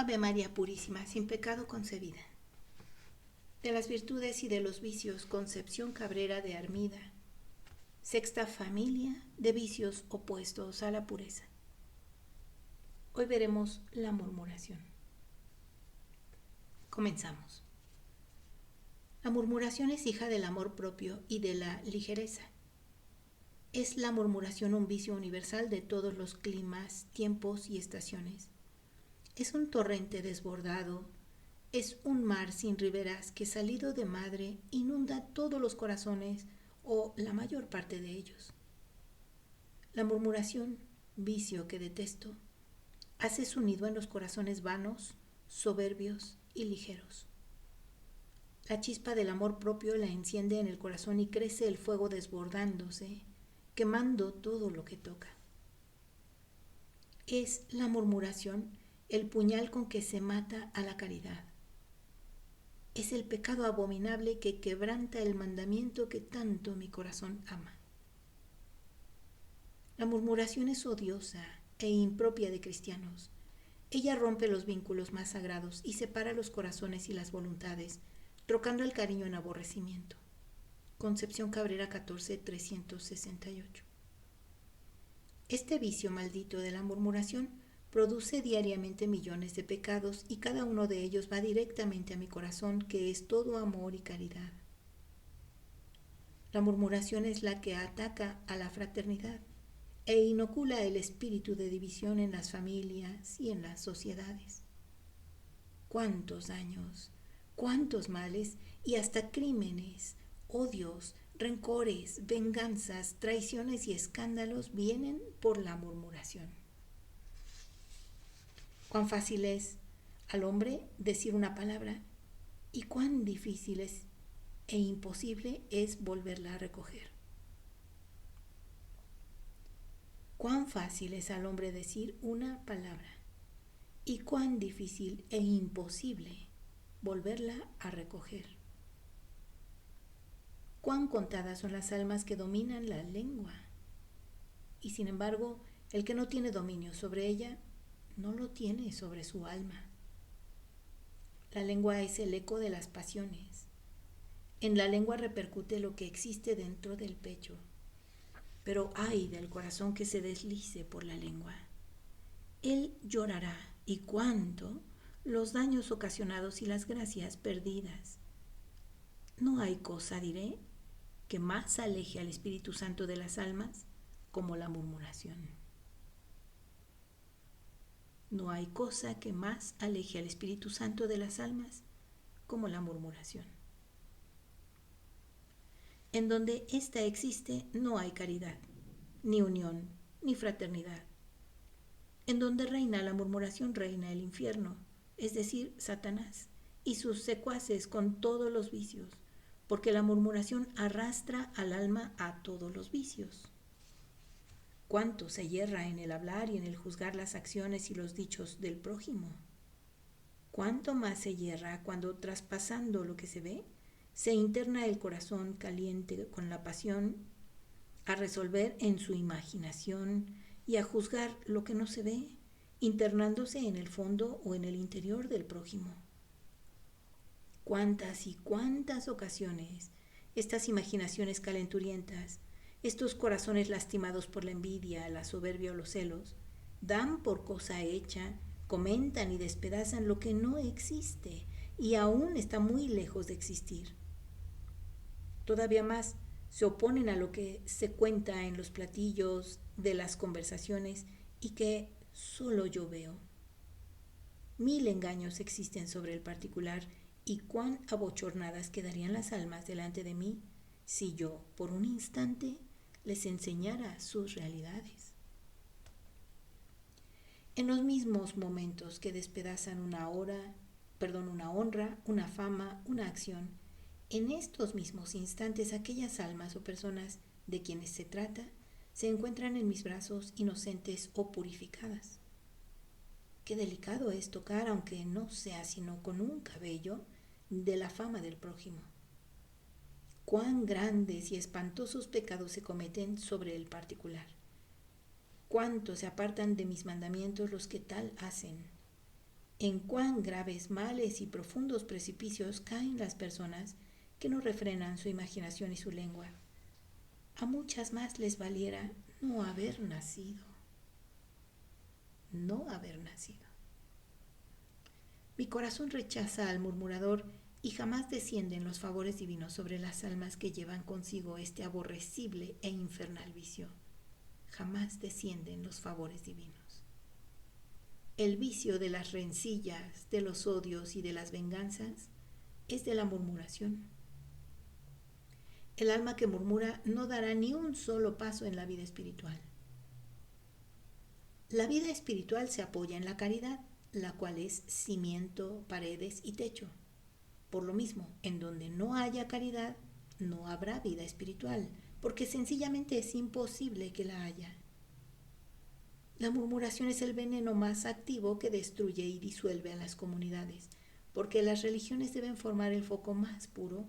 Ave María Purísima, sin pecado concebida. De las virtudes y de los vicios, Concepción Cabrera de Armida. Sexta familia de vicios opuestos a la pureza. Hoy veremos la murmuración. Comenzamos. La murmuración es hija del amor propio y de la ligereza. Es la murmuración un vicio universal de todos los climas, tiempos y estaciones. Es un torrente desbordado, es un mar sin riberas que salido de madre inunda todos los corazones o la mayor parte de ellos. La murmuración, vicio que detesto, hace su nido en los corazones vanos, soberbios y ligeros. La chispa del amor propio la enciende en el corazón y crece el fuego desbordándose, quemando todo lo que toca. Es la murmuración el puñal con que se mata a la caridad. Es el pecado abominable que quebranta el mandamiento que tanto mi corazón ama. La murmuración es odiosa e impropia de cristianos. Ella rompe los vínculos más sagrados y separa los corazones y las voluntades, trocando el cariño en aborrecimiento. Concepción Cabrera 14-368. Este vicio maldito de la murmuración produce diariamente millones de pecados y cada uno de ellos va directamente a mi corazón, que es todo amor y caridad. La murmuración es la que ataca a la fraternidad e inocula el espíritu de división en las familias y en las sociedades. Cuántos daños, cuántos males y hasta crímenes, odios, rencores, venganzas, traiciones y escándalos vienen por la murmuración. Cuán fácil es al hombre decir una palabra y cuán difícil es e imposible es volverla a recoger. Cuán fácil es al hombre decir una palabra y cuán difícil e imposible volverla a recoger. Cuán contadas son las almas que dominan la lengua y sin embargo el que no tiene dominio sobre ella no lo tiene sobre su alma. La lengua es el eco de las pasiones. En la lengua repercute lo que existe dentro del pecho. Pero ay del corazón que se deslice por la lengua. Él llorará, y cuánto, los daños ocasionados y las gracias perdidas. No hay cosa, diré, que más aleje al Espíritu Santo de las almas como la murmuración. No hay cosa que más aleje al Espíritu Santo de las almas como la murmuración. En donde ésta existe no hay caridad, ni unión, ni fraternidad. En donde reina la murmuración reina el infierno, es decir, Satanás y sus secuaces con todos los vicios, porque la murmuración arrastra al alma a todos los vicios. ¿Cuánto se yerra en el hablar y en el juzgar las acciones y los dichos del prójimo? ¿Cuánto más se yerra cuando, traspasando lo que se ve, se interna el corazón caliente con la pasión a resolver en su imaginación y a juzgar lo que no se ve, internándose en el fondo o en el interior del prójimo? Cuántas y cuántas ocasiones estas imaginaciones calenturientas, estos corazones lastimados por la envidia, la soberbia o los celos, dan por cosa hecha, comentan y despedazan lo que no existe y aún está muy lejos de existir. Todavía más, se oponen a lo que se cuenta en los platillos de las conversaciones y que solo yo veo. 1000 engaños existen sobre el particular y cuán abochornadas quedarían las almas delante de mí si yo, por un instante, les enseñara sus realidades. En los mismos momentos que despedazan una honra, una fama, una acción, en estos mismos instantes aquellas almas o personas de quienes se trata se encuentran en mis brazos inocentes o purificadas. Qué delicado es tocar, aunque no sea sino con un cabello, de la fama del prójimo. Cuán grandes y espantosos pecados se cometen sobre el particular. Cuánto se apartan de mis mandamientos los que tal hacen. en cuán graves males y profundos precipicios caen las personas que no refrenan su imaginación y su lengua. A muchas más les valiera no haber nacido. No haber nacido. Mi corazón rechaza al murmurador y jamás descienden los favores divinos sobre las almas que llevan consigo este aborrecible e infernal vicio. Jamás descienden los favores divinos. El vicio de las rencillas, de los odios y de las venganzas es de la murmuración. El alma que murmura no dará ni un solo paso en la vida espiritual. La vida espiritual se apoya en la caridad, la cual es cimiento, paredes y techo. Por lo mismo, en donde no haya caridad, no habrá vida espiritual, porque sencillamente es imposible que la haya. La murmuración es el veneno más activo que destruye y disuelve a las comunidades, porque las religiones deben formar el foco más puro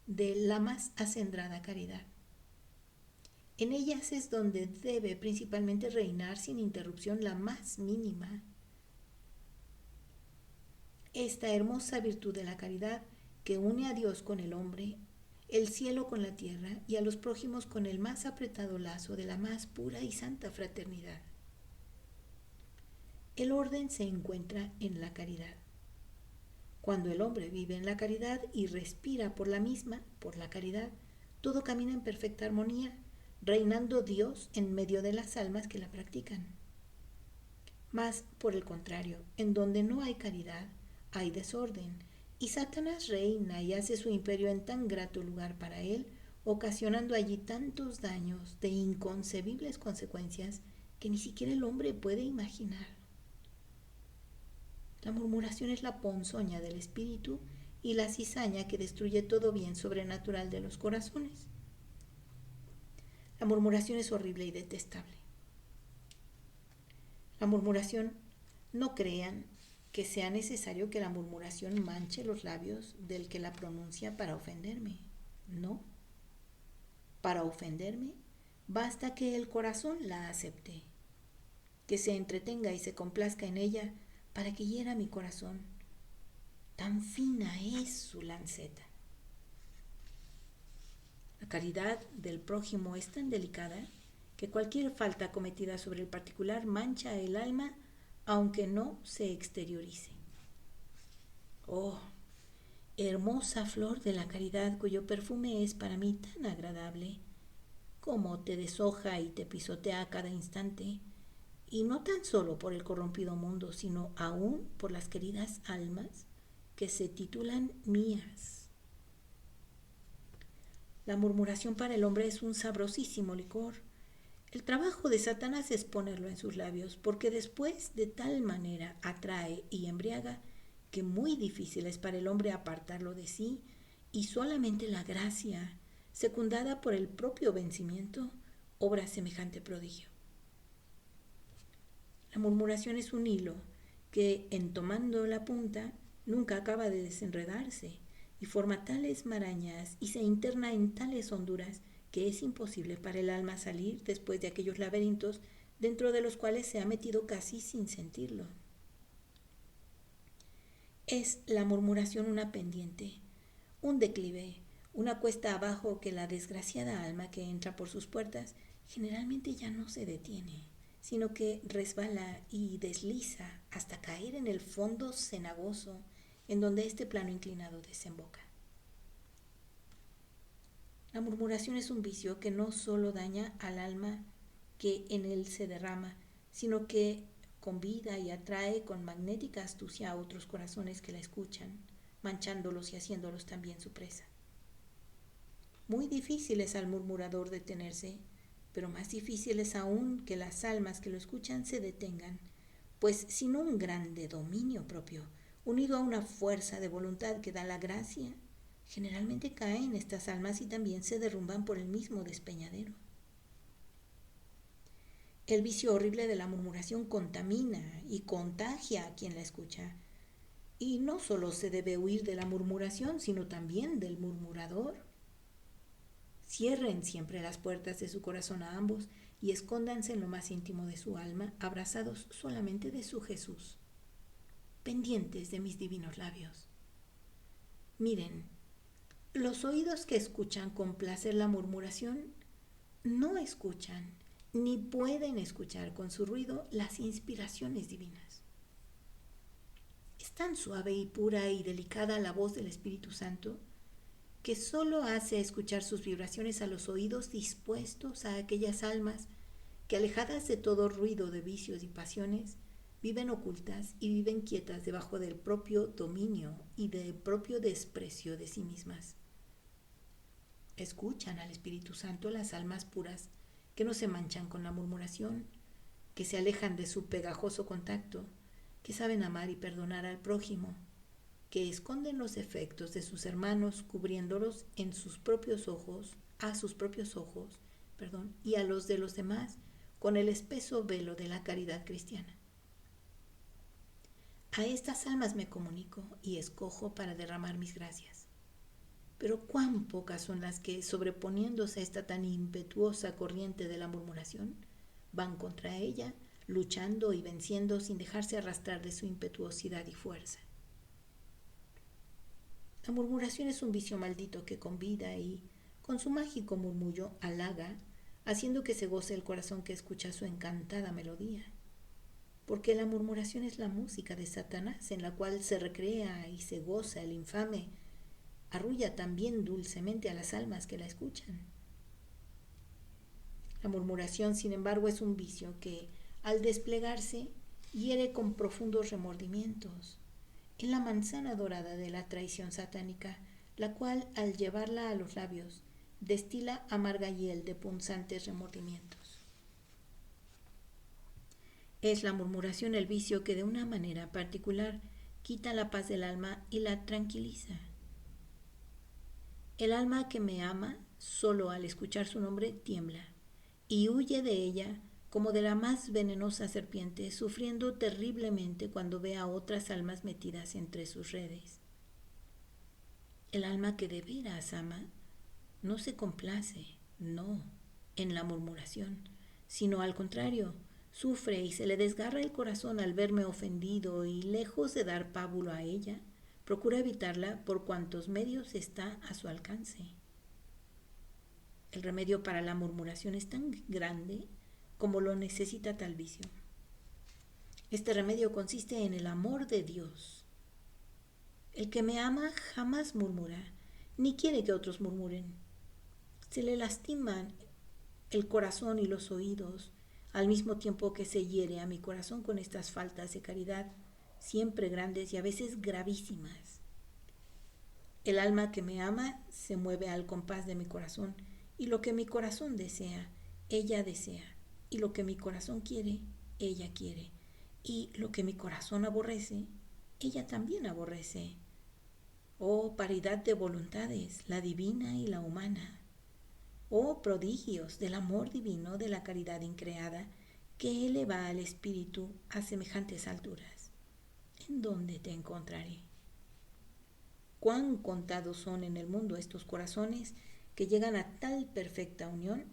de la más acendrada caridad. En ellas es donde debe principalmente reinar sin interrupción la más mínima. Esta hermosa virtud de la caridad que une a Dios con el hombre, el cielo con la tierra y a los prójimos con el más apretado lazo de la más pura y santa fraternidad. El orden se encuentra en la caridad. Cuando el hombre vive en la caridad y respira por la misma, por la caridad, todo camina en perfecta armonía, reinando Dios en medio de las almas que la practican. Mas, por el contrario, en donde no hay caridad, hay desorden, y Satanás reina y hace su imperio en tan grato lugar para él, ocasionando allí tantos daños de inconcebibles consecuencias que ni siquiera el hombre puede imaginar. La murmuración es la ponzoña del espíritu y la cizaña que destruye todo bien sobrenatural de los corazones. La murmuración es horrible y detestable. La murmuración, no crean que sea necesario que la murmuración manche los labios del que la pronuncia para ofenderme. No. Para ofenderme, basta que el corazón la acepte, que se entretenga y se complazca en ella para que hiera mi corazón. Tan fina es su lanceta. La caridad del prójimo es tan delicada que cualquier falta cometida sobre el particular mancha el alma aunque no se exteriorice. Oh, hermosa flor de la caridad cuyo perfume es para mí tan agradable, como te deshoja y te pisotea a cada instante, y no tan solo por el corrompido mundo, sino aún por las queridas almas que se titulan mías. La murmuración para el hombre es un sabrosísimo licor. El trabajo de Satanás es ponerlo en sus labios, porque después de tal manera atrae y embriaga que muy difícil es para el hombre apartarlo de sí, y solamente la gracia, secundada por el propio vencimiento, obra semejante prodigio. La murmuración es un hilo que, en tomando la punta, nunca acaba de desenredarse y forma tales marañas y se interna en tales honduras que es imposible para el alma salir después de aquellos laberintos dentro de los cuales se ha metido casi sin sentirlo. Es la murmuración una pendiente, un declive, una cuesta abajo que la desgraciada alma que entra por sus puertas generalmente ya no se detiene, sino que resbala y desliza hasta caer en el fondo cenagoso en donde este plano inclinado desemboca. La murmuración es un vicio que no solo daña al alma que en él se derrama, sino que convida y atrae con magnética astucia a otros corazones que la escuchan, manchándolos y haciéndolos también su presa. Muy difícil es al murmurador detenerse, pero más difícil es aún que las almas que lo escuchan se detengan, pues sin un grande dominio propio, unido a una fuerza de voluntad que da la gracia, generalmente caen estas almas y también se derrumban por el mismo despeñadero. El vicio horrible de la murmuración contamina y contagia a quien la escucha. Y no solo se debe huir de la murmuración, sino también del murmurador. Cierren siempre las puertas de su corazón a ambos y escóndanse en lo más íntimo de su alma, abrazados solamente de su Jesús. pendientes de mis divinos labios. Miren, los oídos que escuchan con placer la murmuración no escuchan ni pueden escuchar con su ruido las inspiraciones divinas. Es tan suave y pura y delicada la voz del Espíritu Santo que solo hace escuchar sus vibraciones a los oídos dispuestos a aquellas almas que, alejadas de todo ruido de vicios y pasiones, viven ocultas y viven quietas debajo del propio dominio y del propio desprecio de sí mismas. Escuchan al Espíritu Santo las almas puras que no se manchan con la murmuración, que se alejan de su pegajoso contacto, que saben amar y perdonar al prójimo, que esconden los defectos de sus hermanos cubriéndolos en sus propios ojos, a sus propios ojos, y a los de los demás con el espeso velo de la caridad cristiana. A estas almas me comunico y escojo para derramar mis gracias. Pero cuán pocas son las que, sobreponiéndose a esta tan impetuosa corriente de la murmuración, van contra ella, luchando y venciendo sin dejarse arrastrar de su impetuosidad y fuerza. La murmuración es un vicio maldito que convida y, con su mágico murmullo, halaga, haciendo que se goce el corazón que escucha su encantada melodía. Porque la murmuración es la música de Satanás, en la cual se recrea y se goza el infame, arrulla también dulcemente a las almas que la escuchan. La murmuración, sin embargo, es un vicio que, al desplegarse, hiere con profundos remordimientos. Es la manzana dorada de la traición satánica, la cual, al llevarla a los labios, destila amarga hiel de punzantes remordimientos. Es la murmuración el vicio que de una manera particular quita la paz del alma y la tranquiliza. El alma que me ama, solo al escuchar su nombre, tiembla y huye de ella como de la más venenosa serpiente, sufriendo terriblemente cuando ve a otras almas metidas entre sus redes. El alma que de veras ama no se complace, no, en la murmuración, sino al contrario, sufre y se le desgarra el corazón al verme ofendido y, lejos de dar pábulo a ella, procura evitarla por cuantos medios está a su alcance. El remedio para la murmuración es tan grande como lo necesita tal vicio. Este remedio consiste en el amor de Dios. El que me ama jamás murmura, ni quiere que otros murmuren. Se le lastiman el corazón y los oídos, al mismo tiempo que se hiere a mi corazón con estas faltas de caridad, siempre grandes y a veces gravísimas. El alma que me ama se mueve al compás de mi corazón, y lo que mi corazón desea, ella desea, y lo que mi corazón quiere, ella quiere, y lo que mi corazón aborrece, ella también aborrece. Oh paridad de voluntades, la divina y la humana. Oh prodigios del amor divino de la caridad increada, que eleva al espíritu a semejantes alturas. ¿En dónde te encontraré? Cuán contados son en el mundo estos corazones que llegan a tal perfecta unión.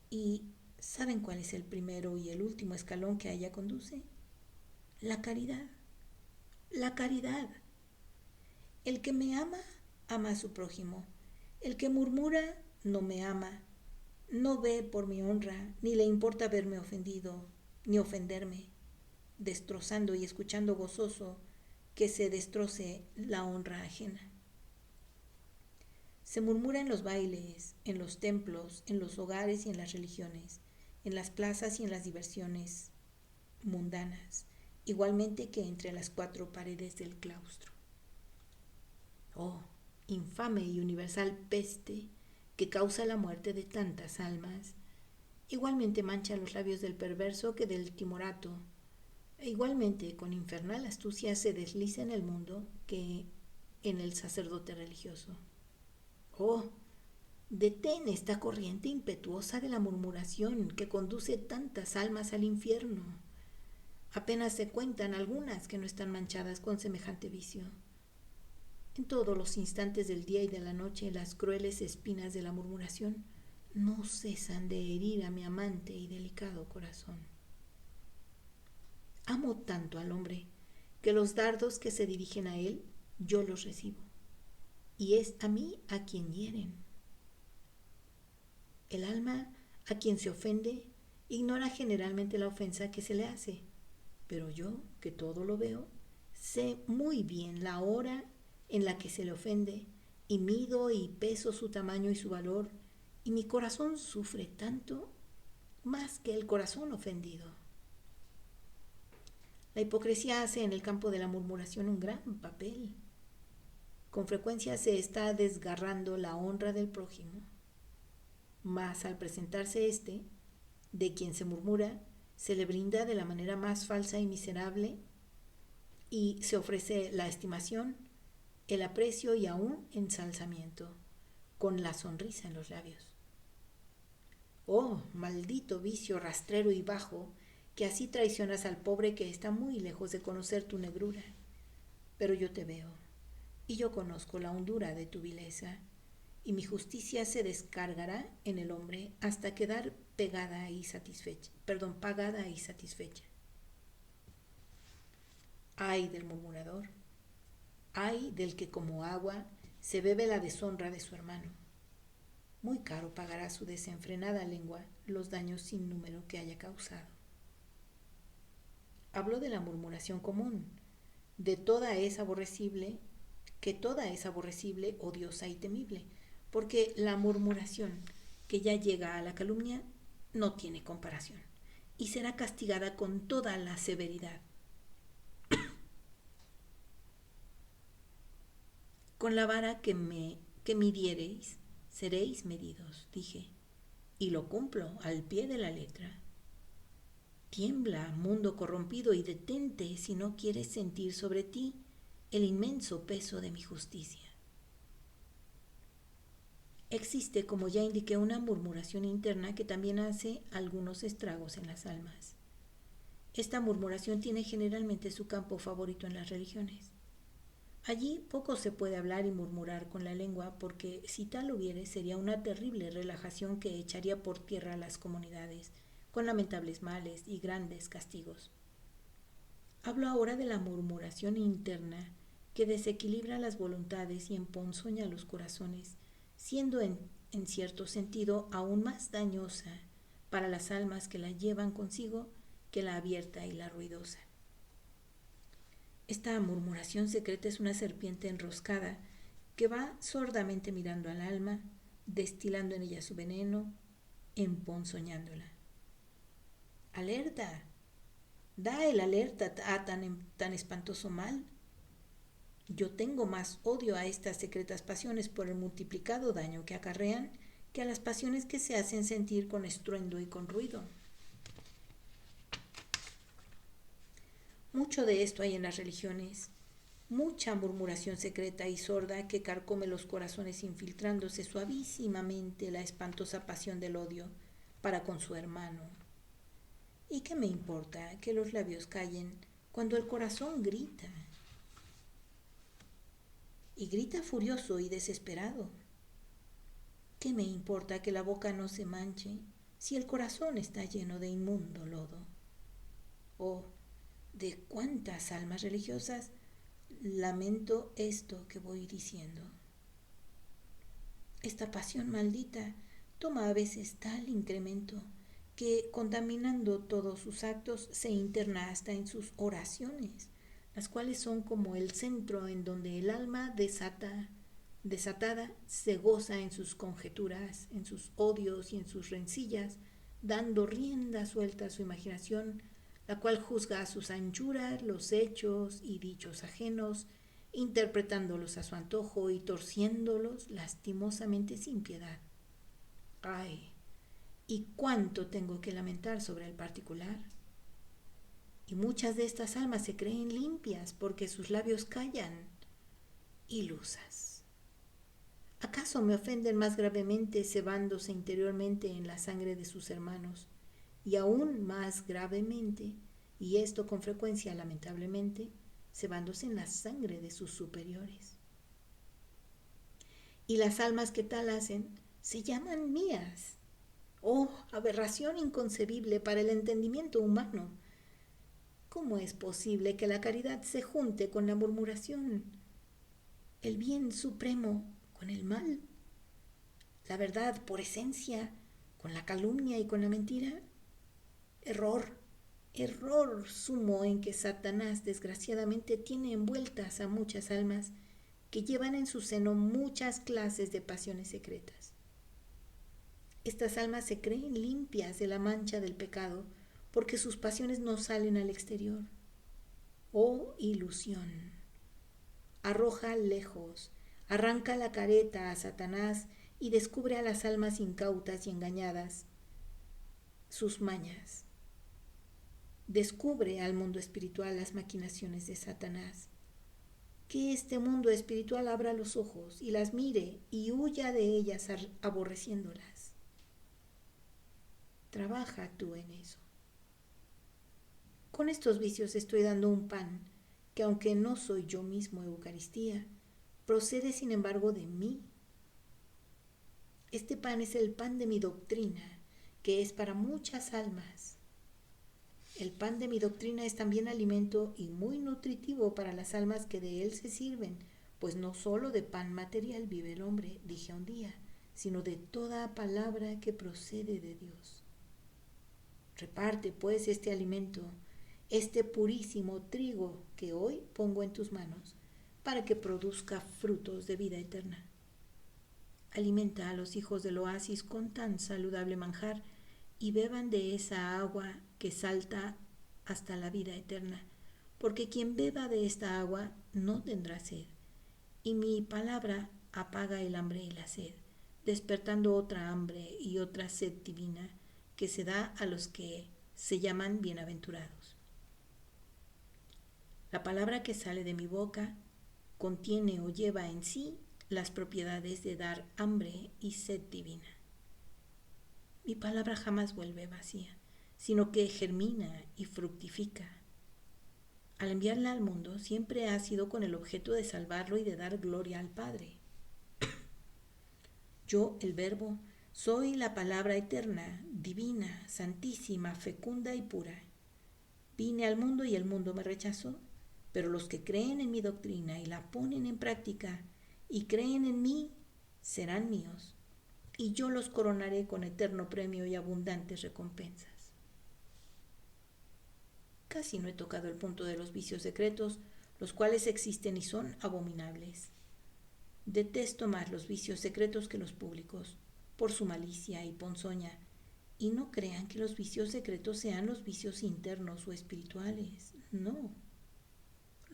¿Y saben cuál es el primero y el último escalón que a ella conduce? La caridad. La caridad. El que me ama, ama a su prójimo. El que murmura, no me ama. No ve por mi honra, ni le importa verme ofendido, ni ofenderme, destrozando y escuchando gozoso que se destroce la honra ajena. Se murmura en los bailes, en los templos, en los hogares y en las religiones, en las plazas y en las diversiones mundanas, igualmente que entre las cuatro paredes del claustro. Oh, infame y universal peste que causa la muerte de tantas almas, igualmente mancha los labios del perverso que del timorato, e igualmente con infernal astucia se desliza en el mundo que en el sacerdote religioso. Oh, detén esta corriente impetuosa de la murmuración que conduce tantas almas al infierno. Apenas se cuentan algunas que no están manchadas con semejante vicio. En todos los instantes del día y de la noche las crueles espinas de la murmuración no cesan de herir a mi amante y delicado corazón. Amo tanto al hombre que los dardos que se dirigen a él, yo los recibo, y es a mí a quien hieren. El alma a quien se ofende ignora generalmente la ofensa que se le hace, pero yo, que todo lo veo, sé muy bien la hora en la que se le ofende, y mido y peso su tamaño y su valor, y mi corazón sufre tanto más que el corazón ofendido. La hipocresía hace en el campo de la murmuración un gran papel. Con frecuencia se está desgarrando la honra del prójimo, mas al presentarse éste, de quien se murmura, se le brinda de la manera más falsa y miserable, y se ofrece la estimación, el aprecio y aún ensalzamiento, con la sonrisa en los labios. Oh, maldito vicio rastrero y bajo, que así traicionas al pobre que está muy lejos de conocer tu negrura. Pero yo te veo, y yo conozco la hondura de tu vileza, y mi justicia se descargará en el hombre hasta quedar pagada y satisfecha. Ay del murmurador, ay del que como agua se bebe la deshonra de su hermano. Muy caro pagará su desenfrenada lengua los daños sin número que haya causado. Hablo de la murmuración común, de toda es aborrecible, odiosa y temible, porque la murmuración que ya llega a la calumnia no tiene comparación y será castigada con toda la severidad. Con la vara que midiereis, seréis medidos, dije, y lo cumplo al pie de la letra. Tiembla, mundo corrompido, y detente si no quieres sentir sobre ti el inmenso peso de mi justicia. Existe, como ya indiqué, una murmuración interna que también hace algunos estragos en las almas. Esta murmuración tiene generalmente su campo favorito en las religiones. Allí poco se puede hablar y murmurar con la lengua, porque si tal hubiere sería una terrible relajación que echaría por tierra a las comunidades, con lamentables males y grandes castigos. Hablo ahora de la murmuración interna que desequilibra las voluntades y emponzoña los corazones, siendo en cierto sentido aún más dañosa para las almas que la llevan consigo que la abierta y la ruidosa. Esta murmuración secreta es una serpiente enroscada que va sordamente mirando al alma, destilando en ella su veneno, emponzoñándola. ¡Alerta! Da el alerta a tan espantoso mal. Yo tengo más odio a estas secretas pasiones por el multiplicado daño que acarrean que a las pasiones que se hacen sentir con estruendo y con ruido. Mucho de esto hay en las religiones, mucha murmuración secreta y sorda que carcome los corazones infiltrándose suavísimamente la espantosa pasión del odio para con su hermano. ¿Y qué me importa que los labios callen cuando el corazón grita? Y grita furioso y desesperado. ¿Qué me importa que la boca no se manche si el corazón está lleno de inmundo lodo? Oh, de cuántas almas religiosas lamento esto que voy diciendo. Esta pasión maldita toma a veces tal incremento que, contaminando todos sus actos, se interna hasta en sus oraciones, las cuales son como el centro en donde el alma desatada se goza en sus conjeturas, en sus odios y en sus rencillas, dando rienda suelta a su imaginación, la cual juzga a sus anchuras los hechos y dichos ajenos, interpretándolos a su antojo y torciéndolos lastimosamente sin piedad. ¡Ay! ¿Y cuánto tengo que lamentar sobre el particular? Y muchas de estas almas se creen limpias porque sus labios callan. Ilusas. ¿Acaso me ofenden más gravemente cebándose interiormente en la sangre de sus hermanos? Y aún más gravemente, y esto con frecuencia lamentablemente, cebándose en la sangre de sus superiores. Y las almas que tal hacen se llaman mías. Oh, aberración inconcebible para el entendimiento humano. ¿Cómo es posible que la caridad se junte con la murmuración? ¿El bien supremo con el mal? ¿La verdad por esencia con la calumnia y con la mentira? Error, error sumo en que Satanás desgraciadamente tiene envueltas a muchas almas que llevan en su seno muchas clases de pasiones secretas. Estas almas se creen limpias de la mancha del pecado porque sus pasiones no salen al exterior. Oh ilusión, arroja lejos, arranca la careta a Satanás y descubre a las almas incautas y engañadas sus mañas. Descubre al mundo espiritual las maquinaciones de Satanás. Que este mundo espiritual abra los ojos y las mire y huya de ellas aborreciéndolas. Trabaja tú en eso. Con estos vicios estoy dando un pan que, aunque no soy yo mismo Eucaristía, procede sin embargo de mí. Este pan es el pan de mi doctrina, que es para muchas almas. El pan de mi doctrina es también alimento y muy nutritivo para las almas que de él se sirven, pues no solo de pan material vive el hombre, dije un día, sino de toda palabra que procede de Dios. Reparte pues este alimento, este purísimo trigo que hoy pongo en tus manos, para que produzca frutos de vida eterna. Alimenta a los hijos del oasis con tan saludable manjar y beban de esa agua que salta hasta la vida eterna, porque quien beba de esta agua no tendrá sed, y mi palabra apaga el hambre y la sed, despertando otra hambre y otra sed divina que se da a los que se llaman bienaventurados. La palabra que sale de mi boca contiene o lleva en sí las propiedades de dar hambre y sed divina. Mi palabra jamás vuelve vacía, sino que germina y fructifica. Al enviarla al mundo siempre ha sido con el objeto de salvarlo y de dar gloria al Padre. Yo, el Verbo, soy la palabra eterna, divina, santísima, fecunda y pura. Vine al mundo y el mundo me rechazó, pero los que creen en mi doctrina y la ponen en práctica y creen en mí serán míos, y yo los coronaré con eterno premio y abundantes recompensas. Casi no he tocado el punto de los vicios secretos, los cuales existen y son abominables. Detesto más los vicios secretos que los públicos, por su malicia y ponzoña, y no crean que los vicios secretos sean los vicios internos o espirituales, no.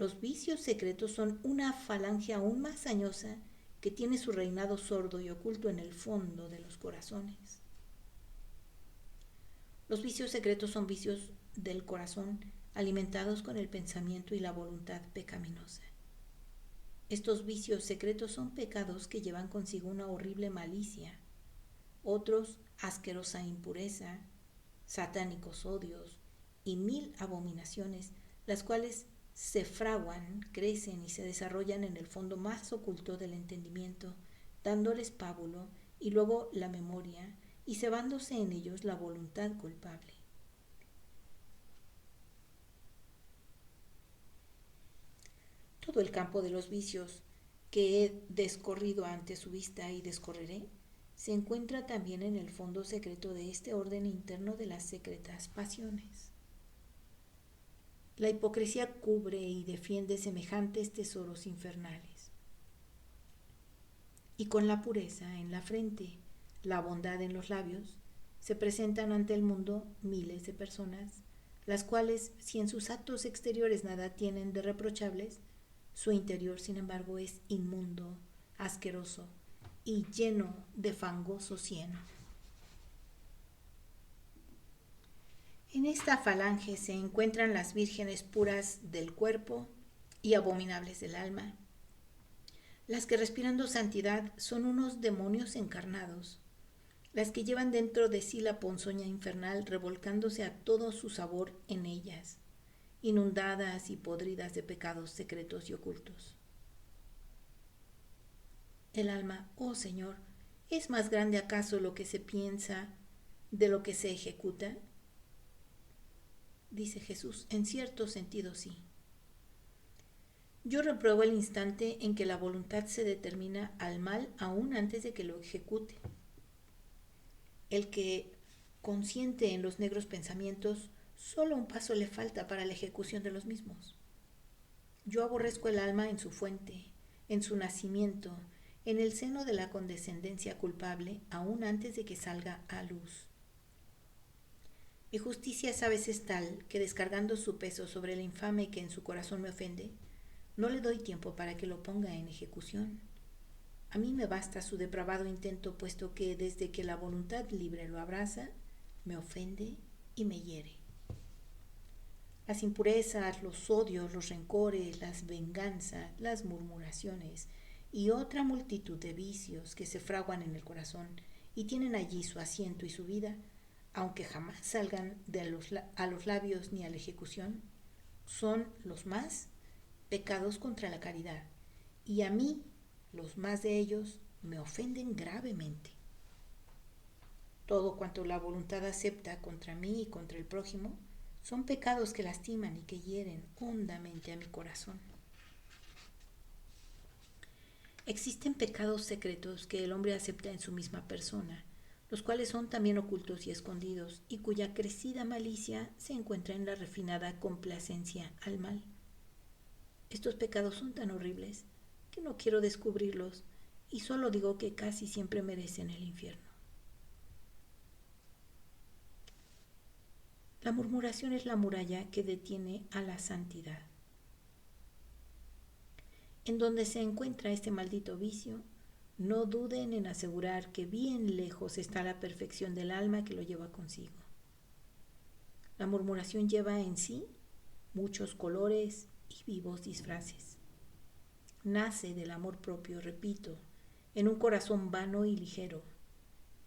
Los vicios secretos son una falange aún más sañosa que tiene su reinado sordo y oculto en el fondo de los corazones. Los vicios secretos son vicios del corazón alimentados con el pensamiento y la voluntad pecaminosa. Estos vicios secretos son pecados que llevan consigo una horrible malicia, otros asquerosa impureza, satánicos odios y 1000 abominaciones, las cuales se fraguan, crecen y se desarrollan en el fondo más oculto del entendimiento, dándoles pábulo y luego la memoria y cebándose en ellos la voluntad culpable. Todo el campo de los vicios que he descorrido ante su vista y descorreré, se encuentra también en el fondo secreto de este orden interno de las secretas pasiones. La hipocresía cubre y defiende semejantes tesoros infernales. Y con la pureza en la frente, la bondad en los labios, se presentan ante el mundo miles de personas, las cuales, si en sus actos exteriores nada tienen de reprochables, su interior, sin embargo, es inmundo, asqueroso y lleno de fangoso cieno. En esta falange se encuentran las vírgenes puras del cuerpo y abominables del alma. Las que respirando santidad son unos demonios encarnados, las que llevan dentro de sí la ponzoña infernal revolcándose a todo su sabor en ellas, inundadas y podridas de pecados secretos y ocultos. El alma, oh Señor, ¿es más grande acaso lo que se piensa de lo que se ejecuta? dice Jesús, en cierto sentido sí. Yo repruebo el instante en que la voluntad se determina al mal aún antes de que lo ejecute. El que consiente en los negros pensamientos, solo un paso le falta para la ejecución de los mismos. Yo aborrezco el alma en su fuente, en su nacimiento, en el seno de la condescendencia culpable, aún antes de que salga a luz. Mi justicia es a veces tal que, descargando su peso sobre el infame que en su corazón me ofende, no le doy tiempo para que lo ponga en ejecución. A mí me basta su depravado intento, puesto que desde que la voluntad libre lo abraza, me ofende y me hiere. Las impurezas, los odios, los rencores, las venganzas, las murmuraciones y otra multitud de vicios que se fraguan en el corazón y tienen allí su asiento y su vida, aunque jamás salgan a los labios ni a la ejecución, son los más pecados contra la caridad, y a mí los más de ellos me ofenden gravemente. Todo cuanto la voluntad acepta contra mí y contra el prójimo son pecados que lastiman y que hieren hondamente a mi corazón. Existen pecados secretos que el hombre acepta en su misma persona, los cuales son también ocultos y escondidos, y cuya crecida malicia se encuentra en la refinada complacencia al mal. Estos pecados son tan horribles que no quiero descubrirlos, y solo digo que casi siempre merecen el infierno. La murmuración es la muralla que detiene a la santidad. En donde se encuentra este maldito vicio, no duden en asegurar que bien lejos está la perfección del alma que lo lleva consigo. La murmuración lleva en sí muchos colores y vivos disfraces. Nace del amor propio, repito, en un corazón vano y ligero.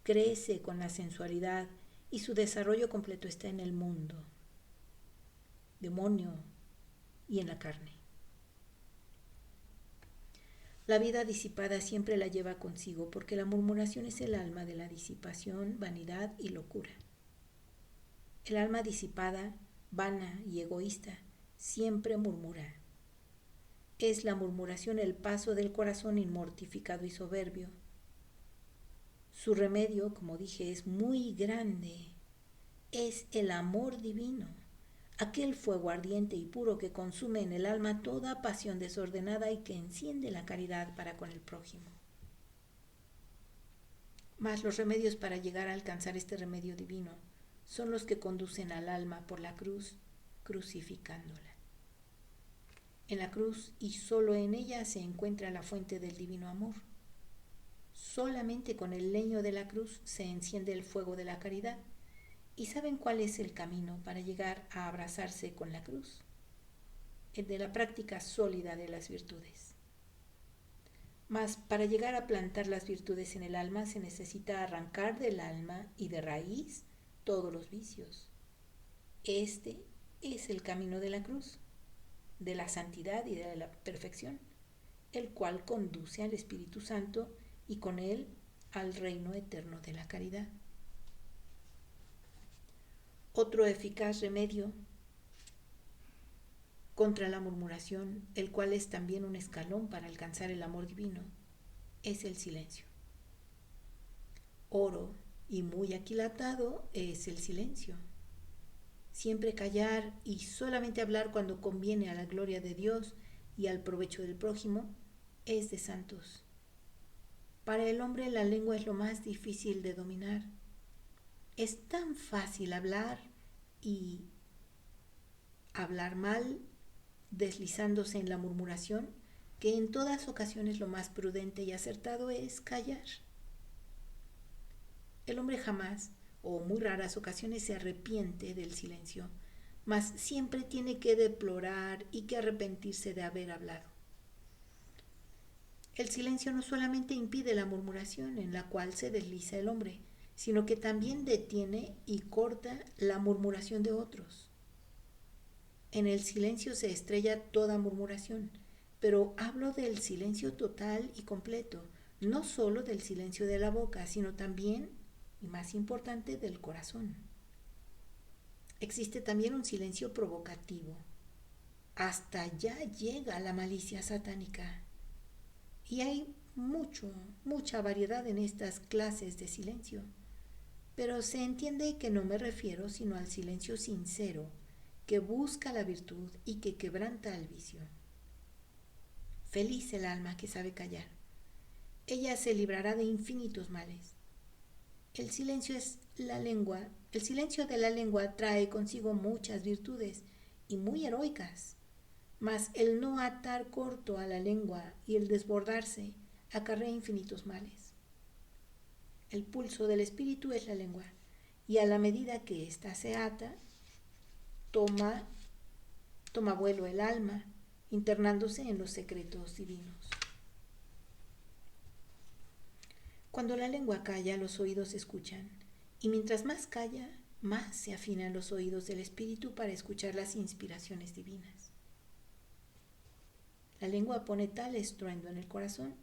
Crece con la sensualidad y su desarrollo completo está en el mundo, demonio y en la carne. La vida disipada siempre la lleva consigo, porque la murmuración es el alma de la disipación, vanidad y locura. El alma disipada, vana y egoísta siempre murmura. Es la murmuración el paso del corazón inmortificado y soberbio. Su remedio, como dije, es muy grande. Es el amor divino, aquel fuego ardiente y puro que consume en el alma toda pasión desordenada y que enciende la caridad para con el prójimo. Mas los remedios para llegar a alcanzar este remedio divino son los que conducen al alma por la cruz, crucificándola. En la cruz y solo en ella se encuentra la fuente del divino amor. Solamente con el leño de la cruz se enciende el fuego de la caridad. ¿Y saben cuál es el camino para llegar a abrazarse con la cruz? El de la práctica sólida de las virtudes. Mas para llegar a plantar las virtudes en el alma se necesita arrancar del alma y de raíz todos los vicios. Este es el camino de la cruz, de la santidad y de la perfección, el cual conduce al Espíritu Santo y con él al reino eterno de la caridad. Otro eficaz remedio contra la murmuración, el cual es también un escalón para alcanzar el amor divino, es el silencio. Oro y muy aquilatado es el silencio. Siempre callar y solamente hablar cuando conviene a la gloria de Dios y al provecho del prójimo es de santos. Para el hombre la lengua es lo más difícil de dominar. Es tan fácil hablar y hablar mal, deslizándose en la murmuración, que en todas ocasiones lo más prudente y acertado es callar. El hombre jamás, o muy raras ocasiones, se arrepiente del silencio, mas siempre tiene que deplorar y que arrepentirse de haber hablado. El silencio no solamente impide la murmuración en la cual se desliza el hombre, sino que también detiene y corta la murmuración de otros. En el silencio se estrella toda murmuración, pero hablo del silencio total y completo, no solo del silencio de la boca, sino también, y más importante, del corazón. Existe también un silencio provocativo. Hasta allá llega la malicia satánica. Y hay mucha variedad en estas clases de silencio. Pero se entiende que no me refiero sino al silencio sincero, que busca la virtud y que quebranta el vicio. Feliz el alma que sabe callar. Ella se librará de infinitos males. El silencio de la lengua trae consigo muchas virtudes y muy heroicas, mas el no atar corto a la lengua y el desbordarse acarrea infinitos males. El pulso del espíritu es la lengua, y a la medida que ésta se ata, toma vuelo el alma, internándose en los secretos divinos. Cuando la lengua calla, los oídos escuchan, y mientras más calla, más se afinan los oídos del espíritu para escuchar las inspiraciones divinas. La lengua pone tal estruendo en el corazón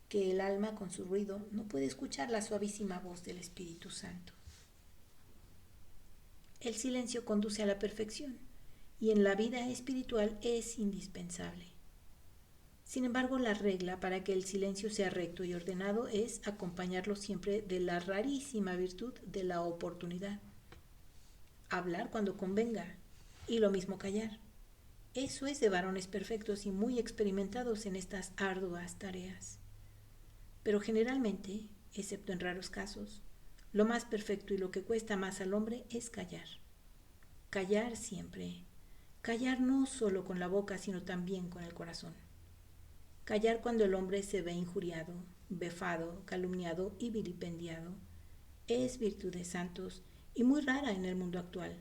que el alma con su ruido no puede escuchar la suavísima voz del Espíritu Santo. El silencio conduce a la perfección y en la vida espiritual es indispensable. Sin embargo, la regla para que el silencio sea recto y ordenado es acompañarlo siempre de la rarísima virtud de la oportunidad. Hablar cuando convenga y lo mismo callar. Eso es de varones perfectos y muy experimentados en estas arduas tareas. Pero generalmente, excepto en raros casos, lo más perfecto y lo que cuesta más al hombre es callar. Callar siempre. Callar no solo con la boca, sino también con el corazón. Callar cuando el hombre se ve injuriado, befado, calumniado y vilipendiado es virtud de santos y muy rara en el mundo actual.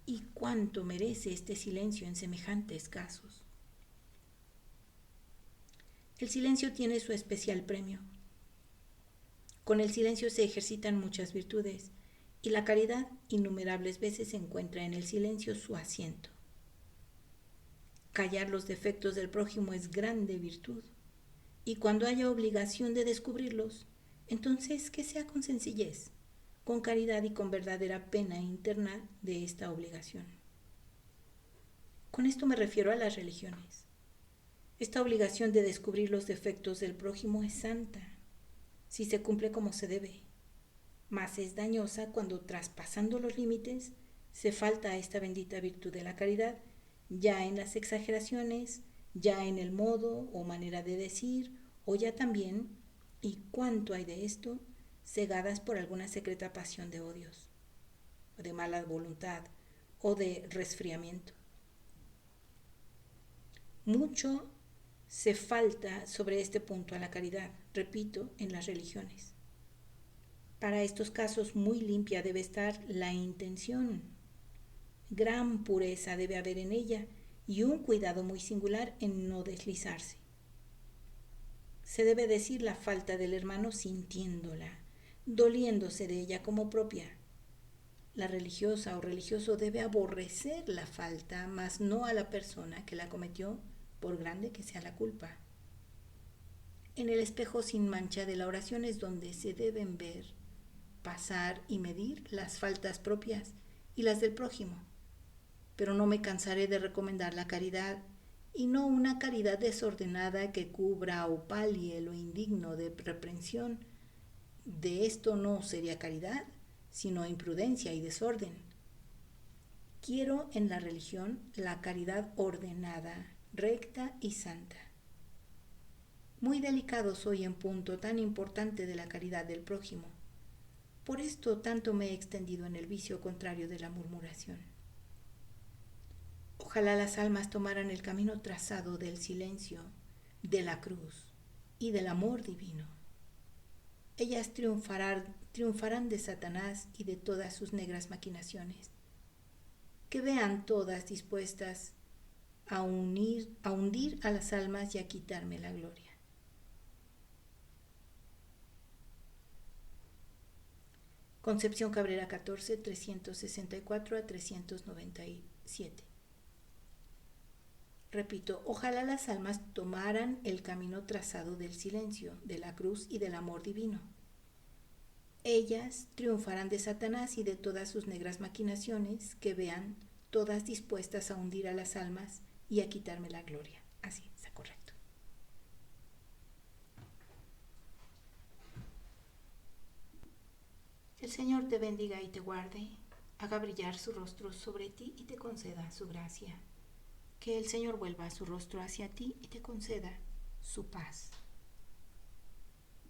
¿Y cuánto merece este silencio en semejantes casos? El silencio tiene su especial premio. Con el silencio se ejercitan muchas virtudes y la caridad innumerables veces encuentra en el silencio su asiento. Callar los defectos del prójimo es grande virtud, y cuando haya obligación de descubrirlos, entonces que sea con sencillez, con caridad y con verdadera pena interna de esta obligación. Con esto me refiero a las religiones. Esta obligación de descubrir los defectos del prójimo es santa, si se cumple como se debe, mas es dañosa cuando, traspasando los límites, se falta a esta bendita virtud de la caridad, ya en las exageraciones, ya en el modo o manera de decir, o ya también, y cuánto hay de esto, cegadas por alguna secreta pasión de odios, o de mala voluntad, o de resfriamiento. Mucho se falta sobre este punto a la caridad, repito, en las religiones. Para estos casos muy limpia debe estar la intención. Gran pureza debe haber en ella y un cuidado muy singular en no deslizarse. Se debe decir la falta del hermano sintiéndola, doliéndose de ella como propia. La religiosa o religioso debe aborrecer la falta, mas no a la persona que la cometió, por grande que sea la culpa. En el espejo sin mancha de la oración es donde se deben ver, pasar y medir las faltas propias y las del prójimo. Pero no me cansaré de recomendar la caridad, y no una caridad desordenada que cubra o palie lo indigno de reprensión. De esto no sería caridad, sino imprudencia y desorden. Quiero en la religión la caridad ordenada, recta y santa. Muy delicado soy en punto tan importante de la caridad del prójimo. Por esto tanto me he extendido en el vicio contrario de la murmuración. Ojalá las almas tomaran el camino trazado del silencio, de la cruz y del amor divino. Ellas triunfarán de Satanás y de todas sus negras maquinaciones. Que vean todas dispuestas a hundir a las almas y a quitarme la gloria. Concepción Cabrera 14, 364 a 397. Repito, ojalá las almas tomaran el camino trazado del silencio, de la cruz y del amor divino. Ellas triunfarán de Satanás y de todas sus negras maquinaciones que vean, todas dispuestas a hundir a las almas y a quitarme la gloria. Así está correcto. Que el Señor te bendiga y te guarde, haga brillar su rostro sobre ti y te conceda su gracia. Que el Señor vuelva su rostro hacia ti y te conceda su paz.